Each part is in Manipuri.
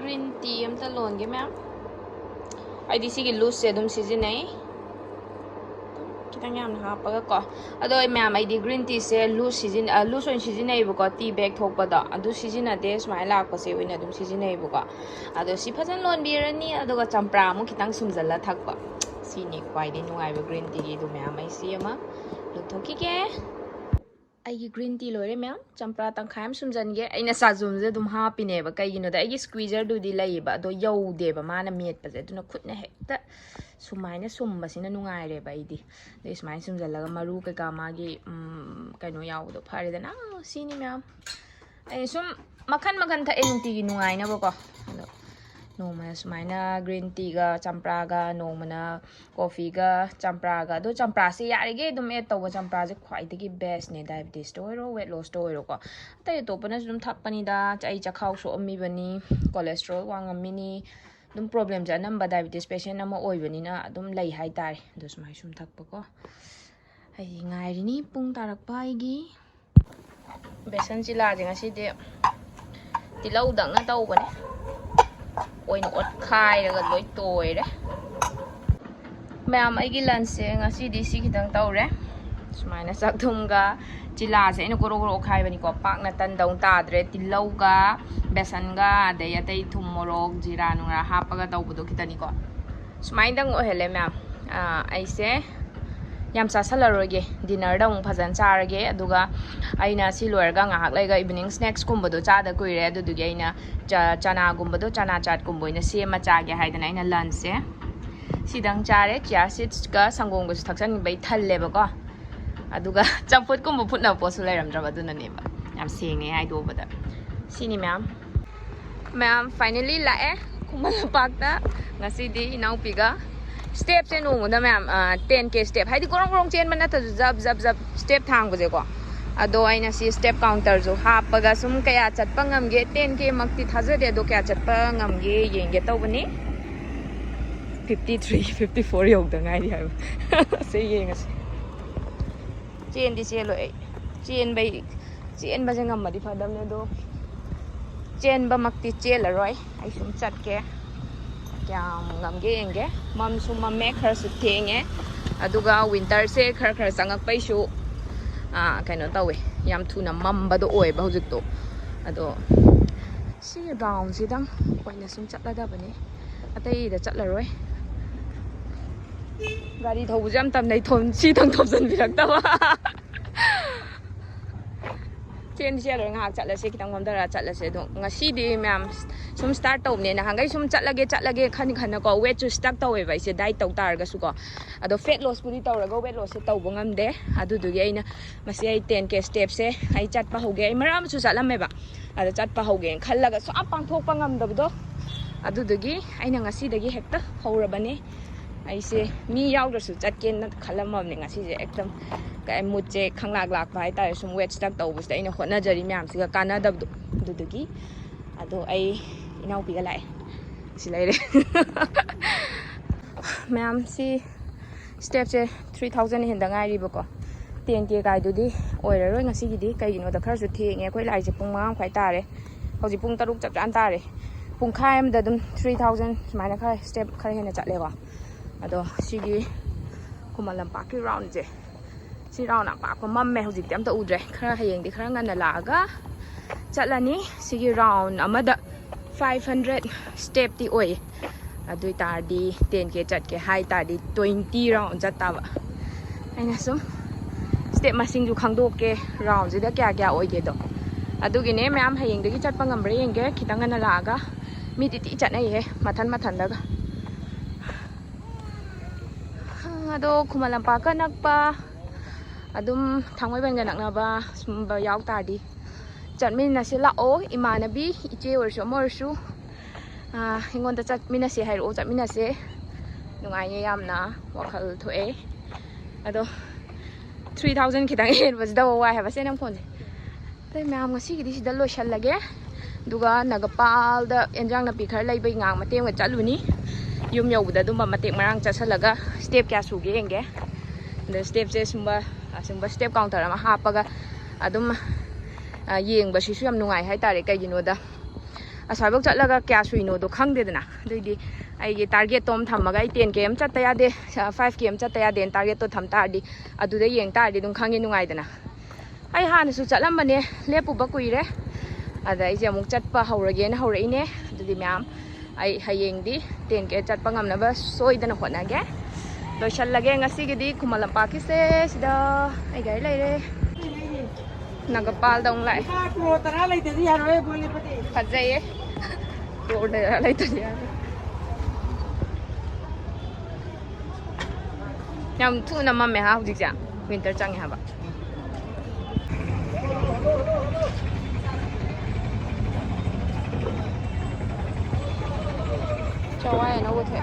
green tea am ta lon ge ma'am ai di si gi loose se dum season ai kitang yam ha pa ko ado ma'am ai di green tea se loose season loose on season ai bu ko tea bag thok pa da adu season a de smile lak pa se wina dum season ai bu ko ado si phajan lon bi rani ado ga champra mu kitang sumjal la thak pa si ni kwai de nungai ba green tea gi du ma'am ai si ama lu thoki ke ai green tea loire ma'am champra tangkhai am sumjan ge aina sa zum je dum ha pine ba kai gino da ai squeezer du di lai ba do yau de ba mana met pa je du na khut na hekta sumaina sumba sina nungai re ba idi de smai sumjal la maru ka ka ma gi kaino yaw do phare da na sini ma'am ai sum makhan makhan tha eng ti gi nungai na ba ko noma sumaina green tea ga champra ga noma coffee ga champra ga do champra se yare ge dum et taw champra je khwai de gi best ne diabetes to ro weight loss to ro ko tai to pana dum thap pani da chai chakhau so ammi bani cholesterol wang ammi ni dum problem ja number diabetes patient ama oi bani na dum lai hai tai do sumai sum thak pa ko ai ngai ri ni pung tarak pai gi besan chila je ngasi de tilau dang na tau bani oi no ot khai ra ga loi toi re ma'am ai gi lunch se ngasi di si khitang tau re sumaina sak thum ga chila se ino koro koro khai bani ko pak na tan dong ta dre tilau ga besan ga de ya tai thum morok jira nungra ha pa ga tau bu do kitani ko sumain dang o hele ma'am ai se yam sa salaroge dinner dang phajan charage aduga aina si loirga ngahak laiga evening snacks kumba do cha da kuire adu duge aina chana gumba do chana chat kumba ina se ma cha ge haidana aina lunch se sidang chare chia seeds ga sangong go thaksan bai thalle ba ko aduga champut kumba phutna po su lairam dra ba du na ne ba yam seng ne ai do ba da sini ma'am finally la kumal park da ngasi di inau piga step se no da ma'am 10k step haidi korong korong chen man ta jab step thang buje ko ado aina si step counter jo ha paga sum kaya chat pangam ge 10k makti thaja de do kaya chat pangam ge yeng ge taw bani 53 54 yog da ngai di ha se yeng as chen di se lo chen ba jangam ma di phadam ne do chen ba makti chel roi ai sum chat ke kyam ngam ge enge mam su mam me khar su thenge aduga winter se khar sangak pai su kaino tawe yam thuna mamba do oi ba hujik to ado si round si dang koina sum chatla da bani atai da chatla roi gari thau jam tam nei thon si thang thop jan birak ta wa chen se lo ngak chatla se kitang ngam dara chatla se do ngasi di ma'am sum start taw ne na hangai sum chatlage khan ko weight to stuck taw e bai se diet taw tar ga su ko ado fat loss puri taw ra go weight loss se taw bangam de adu du ge ina masi ai 10k step se ai chat pa hoge ai maram su chalam me ba ado chat pa hoge khallaga so apang thok pa ngam dab do adu du gi aina ngasi dagi hekta hora bane ai se mi yaw da su chat ken na khalam am ne ngasi je ekdam kai mut je khanglak lak bai ta sum weight stuck taw bu se ina khona jari myam si ga kana dab du du gi ado ai inau pi ga lai si lai re ma'am si step se 3000 hin da ngai ri ba ko 10k kai du di oi ra roi ngasi gi di kai no da khar su the nge khoi lai je pung ma khai ta re hoji pung taruk chap chan ta re pung khai am da dum 3000 smaina khai step khai hena chat le wa ado si gi kumalam pa ki round je si round na pa ko mam me hoji tem ta udre khara hayeng di khara ngan na la ga chatlani sigi round amada 500 step ti oi adui tar di 10k chat ke hai tar di 20 round chat ta ba aina sum step masing ju khangdo ke round ji da kya oi ge do adu gi ne ma'am hayeng de gi chat pangam re yeng ge khitang na la ga mi ti chat nai he mathan da ga ado khumalam pa ka nak pa adum thangmai ban ga nak na ba sum ba yaw tar di chatmina se la o imanabi iche or so mor su hingon ta chatmina se hai ro chatmina se nungai ye yamna wakhal thoe ado 3000 khitang en was da wa ha ba se nam phone tai ma'am ngasi gi di da lo shal lage duga nagapal da enjang na pi khar lai bai ngang mateng ga chaluni yum yau da dum ba matek marang chasalaga step kya su ge enge the step se sumba step counter ma ha pa ga adum yeng ba si su yam nungai hai tare kai gino da aswai bok chatlaga kya suino do khangdedana doidi aigi target tom thamaga ai 10 km chatta yade 5 km chatta yade target to tham tardi aduda yeng tardi dum khangi nungai dana ai hana su chatlam bane lepu ba kuire ada ai je amuk chatpa haurage na haurai ne adudi myam ai hayeng di 10 ke chatpa ngamna ba soidana honage loisallage ngasigidi Khuman lampak ki se sida ai gai leire nagapal dong lai pro tara lai te ya roe bole pate fajai pro de lai te ya yam thu na ma me ha hujik ja winter chang ha ba chawai na wo the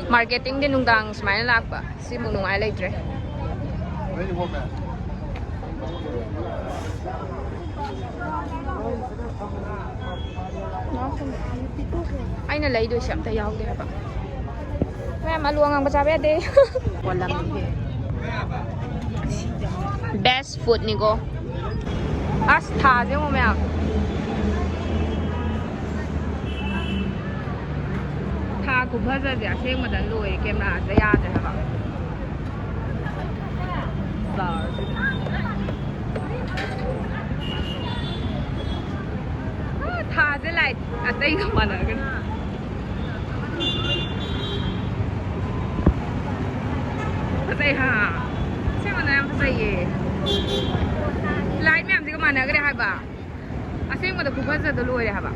marketing din nungdang smile lakba si mo nung ai laitre ai na lấy đôi sắm tay dao kìa bạn mẹ mà luồng ăn bả bé đi best food ni go as tha chứ không mẹ tha cũng phải ra giả xem mà đánh lùi kem là sẽ ra rồi hả bạn tha sẽ lại à đây không mà nữa cái phải hả xem mà làm phải gì lại mẹ gì cái mà nữa cái này hả bà à xem mà được cũng phải ra được lùi rồi hả bạn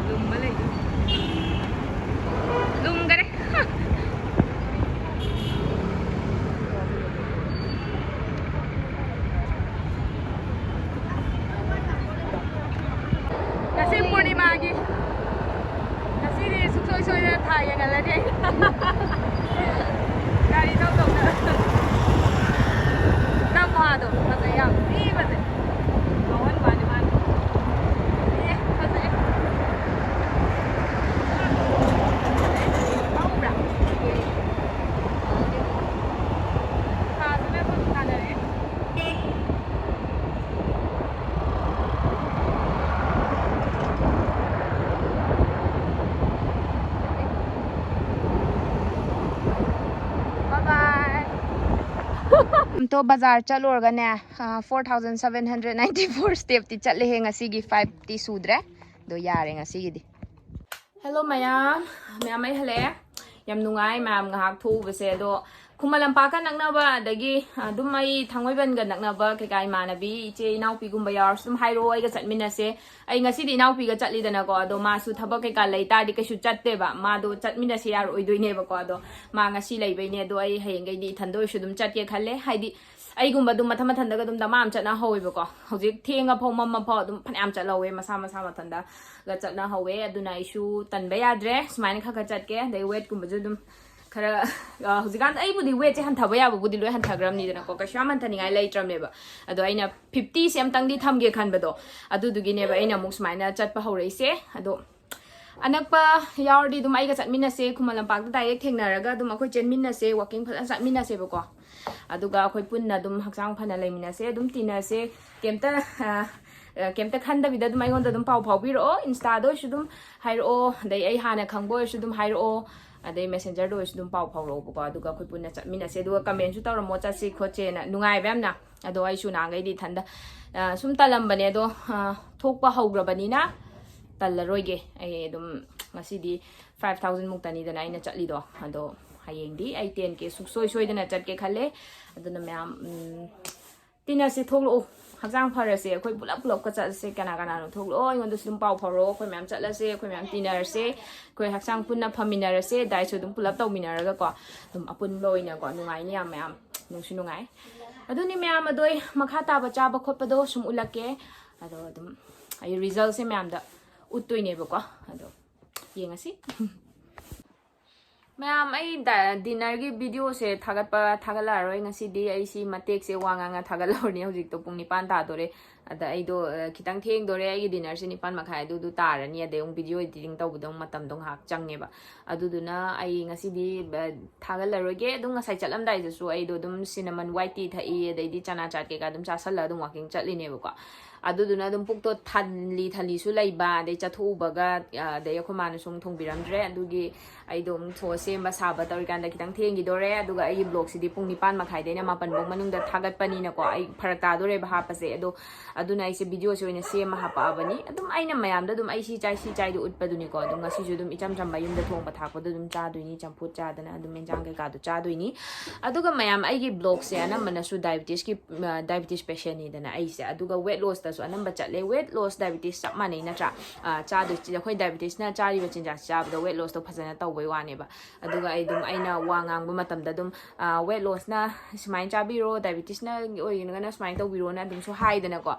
dùng mới lấy dùng cái đấy Nasi Purnima lagi. Nasi ni soi dah thai yang ada ni. Kali tahu na. Nama tu, macam yang ni macam. Kawan mana. Macam. तो बाजार चलोर गने 4794 स्टेप ती चले हे ngasi gi 5 ti sudre do yare ngasi gi di hello mayam ai hale yam nungai mam ngahak thu bese do Khuman lampak ka nakna ba dagi dum mai thangoi ban ga nakna ba kai kai manabi che inau pi gum ba yar sum hairo ai ga chatmina se ai ngasi di inau pi ga chatli dana ko do ma su thabak kai ka leita di ka su chatte ba ma do chatmina se yar oi doine ba ko do ma ngasi lei bai ne do ai hayeng gai di thandoi su dum chat ke khalle haidi ai gum ba dum matham mathanda ga dum da mam chatna howe ba ko hojik thenga phom mam pho dum phanam chatlawe masa mathanda ga chatna howe aduna isu tan ba yadre smain kha kha chat ke dei wait gum ba ju dum khara hujikan ai budi we che han thaba ya budi loi han thagram ni dana ko ka shaman thani ngai lai tram ne ba ado aina 50 sem tang di tham ge khan ba do adu du gi ne ba aina muk smaina chat pa hau rei se ado anak pa yaur di dum ai ga chat min na se Khuman lampak da direct thengna raga dum akoi chen min na se walking phan chat min na se ba ko adu ga akoi pun na dum haksang phana lai min na se dum tina se kemta khanda bida dum ai gon da dum pau phau bi ro insta do shu dum hai ro dai ai hana khangbo shu dum hai ro adai messenger do is dum pau phau ro ko aduga khoi punna chatmina se duga comment su tawra mo chatsi khoche na nungai bam na ado ai su na ngai di thanda sum talam bane do thokpa haugrabani na tallaroi ge ai dum ngasi di 5000 muktani dana ina chatli do ado hayeng di ai 10 ke suksoi soi dana chat ke khale aduna myam tina se thoklo haksang pharase khoi pulap ka chat se kana no thoklo ngon do sum pau pharo khoi myam chatla se khoi myam tinar se khoi haksang punna phaminar se dai su dum pulap tau minar ga ko dum apun loina ko nungai ni am myam nungsu nungai aduni myam adoi makha ta ba cha ba khot pa do sum ulake ado dum ai result se myam da utoi ne ba ko ado yengasi ꯃꯌꯥꯝ ꯑꯩ ꯗꯤꯅꯔꯒꯤ ꯚꯤꯗꯤꯑꯣꯁꯦ ꯊꯥꯒꯠꯂꯛꯑꯔꯣꯏ ꯉꯁꯤꯗꯤ ꯑꯩꯁꯤ ꯃꯇꯦꯛꯁꯦ ꯋꯥ ꯉꯥꯡꯉ ꯊꯥꯒꯠꯍꯧꯔꯅꯤ ꯍꯧꯖꯤꯛꯇꯣ ꯄꯨꯡ 9 ꯇꯥꯗꯣꯔꯦ ꯑꯗ ꯑꯩꯗꯣ ꯈꯤꯇꯪ ꯊꯦꯡꯗꯣꯔꯦ ꯑꯩꯒꯤ ꯗꯤꯅꯔꯁꯦ 9 ꯃꯈꯥꯏ ꯑꯗꯨ ꯇꯥꯔꯅꯤ ꯑꯗꯩ ꯑꯃꯨꯛ ꯚꯤꯗꯤꯑꯣ 에디팅 ꯇꯧꯕꯗ ꯃꯇꯝꯗꯣ ꯉꯥꯏꯍꯥꯛ ꯆꯪꯉꯦꯕ ꯑꯗꯨꯗꯨꯅ ꯑꯩ ꯉꯁꯤꯗꯤ ꯊꯥꯒꯠꯂꯔꯣꯏꯒꯦ ꯑꯗꯨꯝ ꯉꯁꯥꯏ ꯆꯠꯂꯝꯗꯥꯏꯗꯁꯨ ꯑꯩꯗꯣ ꯑꯗꯨꯝ ꯁꯤꯅꯃꯟ ꯋꯥꯏꯠ ꯇꯤ ꯊꯛꯏ ꯑꯗꯩꯗꯤ ꯆꯅꯥ ꯆꯥꯠ ꯀꯩꯀꯥ ꯑꯗꯨꯝ ꯆꯥꯁꯜꯂ ꯑꯗꯨꯝ ꯋꯥꯀꯤꯡ ꯆꯠꯂꯤꯅꯦꯕꯀꯣ ꯑꯗꯨꯗꯨꯅ ꯑꯗꯨꯝ ꯄꯨꯛꯇꯣ ꯊꯜꯂꯤꯁꯨ ꯂꯩꯕ ꯑꯗꯩ ꯆꯠꯊꯣꯛꯎꯕꯒ ꯑꯗꯩ ꯑꯩꯈꯣꯏ ꯃꯥꯅ ꯁꯨꯝ ꯊꯣꯡꯕꯤꯔꯝꯗ꯭रे ꯑꯗꯨꯒꯤ ꯑꯩꯗꯣ ꯑꯃꯨꯛ ꯁꯦꯝꯕ ꯁꯥꯕ ꯇꯧꯔꯤꯀꯥꯟꯗ ꯈꯤꯇꯪ ꯊꯦꯡꯈꯤꯗꯣꯔꯦ ꯑꯗꯨꯒ ꯑꯩꯒꯤ ꯕ꯭ꯂꯣꯒꯁꯤꯗꯤ ꯄꯨꯡ 9 ꯃꯈꯥꯏꯗꯩꯅ 9 ꯐꯥꯎ ꯃꯅꯨꯡꯗ ꯊꯥꯒꯠꯄꯅꯤꯅꯀꯣ ꯑꯩ ꯐꯔꯛ ꯇꯥꯗꯣꯔꯦꯕ ꯍꯥꯞꯄꯁꯦ ꯑꯗꯣ ꯑꯗꯨꯅ ꯑꯩꯁꯦ ꯚꯤꯗꯤꯑꯣꯁꯦ ꯑꯣꯏꯅ ꯁꯦꯝꯃ ꯍꯥꯞꯄꯛꯑꯕꯅꯤ ꯑꯗꯨꯝ ꯑꯩꯅ ꯃꯌꯥꯝꯗ ꯑꯗꯨꯝ ꯑꯩ ꯁꯤ ꯆꯥꯏꯗꯣ ꯎꯠꯄꯗꯨꯅꯤꯀꯣ ꯑꯗꯨꯝ ꯉꯁꯤꯁꯨ ꯑꯗꯨꯝ ꯏꯆꯝ ꯆꯝꯕ ꯌꯨꯝꯗ ꯊꯣꯡꯕ ꯊꯥꯛꯄꯗꯣ ꯑꯗꯨꯝ ꯆꯥꯗꯣꯏꯅꯤ ꯆꯝꯐꯨꯠ ꯆꯥꯗꯅ ꯑꯗꯨꯝ ꯏꯟꯖꯥꯡ ꯀꯩꯀꯥꯗꯣ ꯆꯥꯗꯣꯏꯅꯤ ꯑꯗꯨꯒ ꯃꯌꯥꯝ ꯑꯩꯒꯤ ꯕ꯭ꯂꯣꯒꯁꯦ ꯑꯅꯝꯕꯅꯁꯨ ꯗꯥꯏꯕꯤꯇꯤꯁ ꯄꯦꯁꯦꯟꯅꯤꯗꯅ ꯑꯩꯁꯦ ꯑꯗꯨꯒ ꯋꯦꯠ ꯂꯣꯁꯇꯁꯨ ꯑꯅꯝꯕ ꯆꯠꯂꯦ ꯋꯦꯠ ꯂꯣꯁ ꯗꯥꯏꯕꯤꯇꯤꯁ ꯆꯞ ꯃꯥꯟꯅꯩ ꯅꯠꯇ꯭ꯔꯥ ꯆꯥꯗꯣꯏꯁꯤ ꯑꯩꯈꯣꯏ ꯗꯥꯏꯕꯤꯇꯤꯁꯅ ꯆꯥꯔꯤꯕ ꯆꯤꯟꯖꯥꯛ ꯆꯥꯕꯗ ꯋꯦꯠ ꯂꯣꯁꯇꯣ ꯐꯖꯅ ꯇꯧꯕꯩ ꯋꯥꯅꯦꯕ ꯑꯗꯨꯒ ꯑꯩꯅ ꯋꯥ ꯉꯥꯡꯕ ꯃꯇꯝꯗ ꯑꯗꯨꯝ ꯋꯦꯠ ꯂꯣꯁꯅ ꯁꯨꯃꯥꯏꯅ ꯆꯥꯕꯤꯔꯣ ꯗꯥꯏꯕꯤꯇꯤꯁꯅ ꯑꯣꯏꯔꯒꯅ ꯁꯨꯃꯥꯏꯅ ꯇꯧꯕꯤꯔꯣꯅ ꯑꯗꯨꯝꯁꯨ ꯍꯥꯏꯗꯅꯀꯣ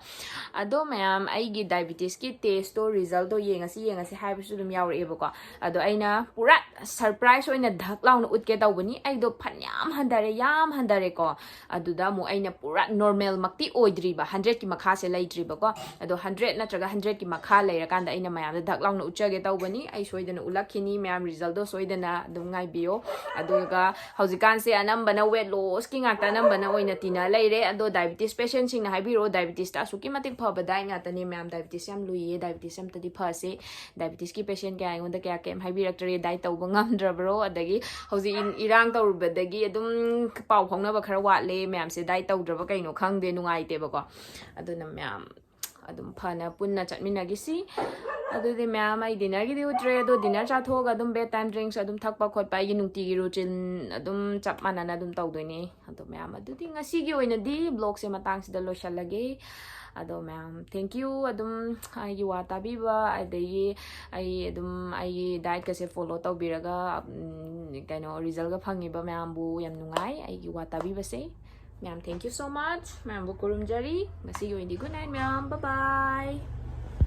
ꯑꯗꯣ ꯃꯌꯥꯝ ꯑꯩꯒꯤ ꯗꯥꯏꯕꯤꯇꯤꯁꯀꯤ ꯇꯦꯁꯇꯣ ꯔꯤꯖꯜꯇꯣ ꯌꯦꯡꯉꯁꯤ ꯍꯥꯏꯕꯁꯨ ꯑꯗꯨꯝ ꯌꯥꯎꯔꯛꯑꯦꯕꯀꯣ ꯑꯗꯣ ꯑꯩꯅ ꯄꯨꯔꯥ ꯁꯔꯄ꯭ꯔꯥꯏꯖ ꯑꯣꯏꯅ ꯙꯛ ꯂꯥꯎꯅ ꯎꯠꯀꯦ ꯇꯧꯕꯅꯤ ꯑꯩꯗꯣ ꯐꯅꯌꯥꯝ ꯍꯟꯊꯔꯦ ꯌꯥꯝ ꯍꯟꯊꯔꯦꯀꯣ ꯑꯗꯨꯗ ꯑꯃꯨꯛ ꯑꯩꯅ ꯄꯨꯔꯥ ꯅꯣꯔꯃꯦꯜꯃꯛꯇꯤ ꯑꯣꯏꯗ꯭ꯔꯤꯕ 100ꯀꯤ ꯃꯈꯥꯁꯦ ꯂꯩꯇ꯭ꯔꯤꯕꯀꯣ ꯑꯗꯣ 100 ꯅꯠꯇ꯭ꯔꯒ 100ꯀꯤ ꯃꯈꯥ ꯂꯩꯔꯀꯥꯟꯗ ꯑꯩꯅ ꯃꯌꯥꯝꯗ ꯙꯛ ꯂꯥꯎꯅ ꯎꯠꯆꯒꯦ ꯇꯧꯕꯅꯤ ꯑꯩ ꯁꯣꯏꯗꯅ ꯎꯠꯂꯛꯈꯤꯅꯤ ꯃꯌꯥꯝ ꯔꯤꯖꯜꯇꯣ ꯁꯣꯏꯗꯅ ꯑꯗꯨꯝ ꯉꯥꯏꯕꯤꯌꯣ ꯑꯗꯨꯒ ꯍꯧꯖꯤꯛꯀꯥꯟꯁꯦ ꯑꯅꯝꯕꯅ ꯋꯦꯠ ꯂꯣꯁꯀꯤ ꯉꯥꯛꯇ ꯑꯅꯝꯕꯅ ꯑꯣꯏꯅ ꯇꯤꯟꯅ ꯂꯩꯔꯦ ꯑꯗꯣ ꯗꯥꯏꯕꯤꯇꯤꯁ ꯄꯦꯁꯦꯟꯁꯤꯡꯅ ꯍꯥꯏꯕꯤꯔꯛꯑꯣ ꯗꯥꯏꯕꯤꯇꯤꯁꯇ ꯑꯁꯨꯛꯀꯤ ꯃꯇꯤꯛ ꯐꯕ ꯗꯥꯏꯠ ꯉꯥꯛꯇꯅꯦ ꯃꯌꯥꯝ ꯗꯥꯏꯕꯤꯇꯤꯁ ꯌꯥꯝ ꯂꯨꯏꯌꯦ ꯗꯥꯏꯕꯤꯇꯤꯁ ꯑꯝꯇꯗꯤ ꯐꯁꯦ ꯗꯥꯏꯕꯤꯇꯤꯁꯀꯤ ꯄꯦꯁꯦꯟ ꯀꯌꯥ ꯑꯩꯉꯣꯟꯗ ꯀꯌꯥ ꯍꯥꯏꯕꯤꯔꯛꯇ꯭ꯔꯦ ꯗꯥꯏꯠ ꯇꯧꯕ ꯉꯝꯗ꯭ꯔꯕ꯭ꯔꯣ ꯑꯗꯒꯤ ꯍꯧꯖꯤꯛ ꯏꯔꯥꯡ ꯇꯧꯔꯨꯕꯗꯒꯤ ꯑꯗꯨꯝ ꯄꯥꯎ ꯐꯥꯎꯅꯕ ꯈꯔ ꯋꯥꯠꯂꯦ ꯃꯌꯥꯝꯁꯦ ꯗꯥꯏꯠ ꯇꯧꯗ꯭ꯔꯕ ꯀꯩꯅꯣ ꯈꯪꯗꯦ ꯅꯨꯡꯉꯥꯏꯇꯦꯕꯀꯣ ꯑꯗꯨꯅ ꯃꯌꯥꯝ ꯑꯗꯨꯝ ꯐꯅ ꯄꯨꯟꯅ ꯆꯠꯃꯤꯟꯅꯈꯤꯁꯤ ꯑꯗꯨꯗꯤ ꯃꯌꯥꯝ ꯑꯩ ꯗꯤꯅꯔꯒꯤꯗꯤ ꯎꯠꯇ꯭ꯔꯦ ꯑꯗꯣ ꯗꯤꯅꯔ ꯆꯥꯊꯣꯛꯑꯒ ꯑꯗꯨꯝ ꯕꯦꯗ ꯇꯥꯏꯝ ꯗ꯭रिꯡꯛꯁ ꯑꯗꯨꯝ ꯊꯛꯄ ꯈꯣꯠꯄ ꯑꯩꯒꯤ ꯅꯨꯡꯇꯤꯒꯤ ꯔꯨꯇꯤꯟ ꯑꯗꯨꯝ ꯆꯞ ꯃꯥꯟꯅꯅ ꯑꯗꯨꯝ ꯇꯧꯗꯣꯏꯅꯦ ꯑꯗꯣ ꯃꯌꯥꯝ ꯑꯗꯨꯗꯤ ꯉꯁꯤꯒꯤ ꯑꯣꯏꯅꯗꯤ ꯕ꯭ꯂꯣꯒꯁꯦ ꯃꯇꯥꯡꯁꯤꯗ ꯂꯣꯏꯁꯜꯂꯒꯦ ꯑꯗꯣ ꯃꯌꯥꯝ ꯊꯦꯡꯛ ꯌꯨ ꯑꯗꯨꯝ ꯑꯩꯒꯤ ꯋꯥ ꯇꯥꯕꯤꯕ ꯑꯗꯒꯤ ꯑꯩ ꯑꯗꯨꯝ ꯑꯩꯒꯤ ꯗꯥꯏꯠꯀꯁꯦ ꯐꯣꯂꯣ ꯇꯧꯕꯤꯔꯒ ꯀꯩꯅꯣ ꯔꯤꯖꯜꯒ ꯐꯪꯉꯤꯕ ꯃꯌꯥꯝꯕꯨ ꯌꯥꯝ ꯅꯨꯡꯉꯥꯏ ꯑꯩꯒꯤ ꯋꯥ ꯇꯥꯕꯤꯕꯁꯦ ꯃꯌꯥꯝ ꯊꯦꯡꯛ ꯌꯨ ꯁꯣ ꯃꯆ ꯃꯌꯥꯝꯕꯨ ꯈꯨꯔꯨꯝꯖꯔꯤ ꯉꯁꯤꯒꯤ ꯑꯣꯏꯅꯗꯤ ꯒꯨꯗ ꯅꯥꯏꯠ ꯃꯌꯥꯝ ꯕꯥꯏ ꯕꯥꯏ